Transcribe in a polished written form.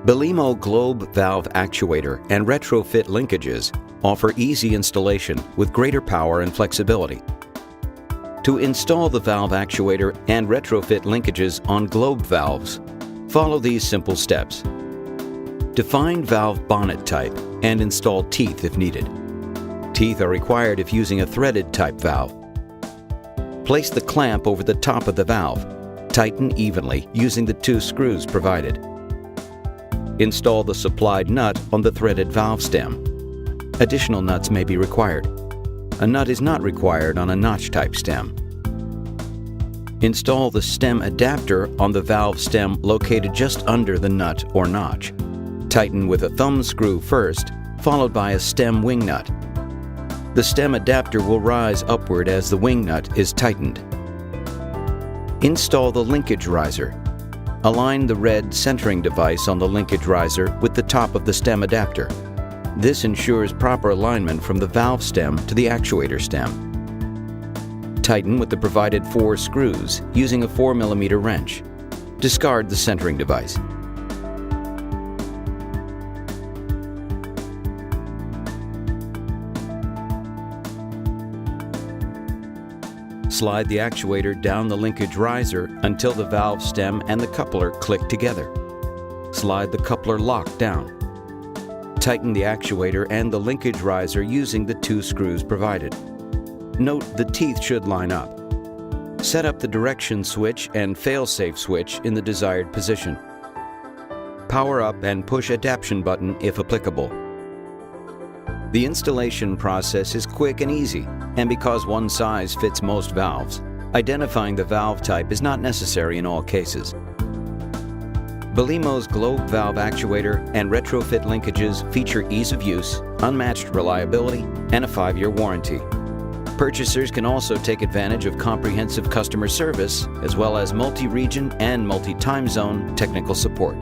Belimo Globe Valve Actuator and Retrofit Linkages offer easy installation with greater power and flexibility. To install the valve actuator and retrofit linkages on globe valves, follow these simple steps. Define valve bonnet type and install teeth if needed. Teeth are required if using a threaded type valve. Place the clamp over the top of the valve. Tighten evenly using the 2 screws provided. Install the supplied nut on the threaded valve stem. Additional nuts may be required. A nut is not required on a notch type stem. Install the stem adapter on the valve stem located just under the nut or notch. Tighten with a thumb screw first, followed by a stem wing nut. The stem adapter will rise upward as the wing nut is tightened. Install the linkage riser. Align the red centering device on the linkage riser with the top of the stem adapter. This ensures proper alignment from the valve stem to the actuator stem. Tighten with the provided 4 screws using a 4mm wrench. Discard the centering device. Slide the actuator down the linkage riser until the valve stem and the coupler click together. Slide the coupler lock down. Tighten the actuator and the linkage riser using the 2 screws provided. Note the teeth should line up. Set up the direction switch and fail-safe switch in the desired position. Power up and push adaptation button if applicable. The installation process is quick and easy, and because one size fits most valves, identifying the valve type is not necessary in all cases. Belimo's Globe Valve Actuator and Retrofit Linkages feature ease of use, unmatched reliability, and a 5-year warranty. Purchasers can also take advantage of comprehensive customer service, as well as multi-region and multi-time zone technical support.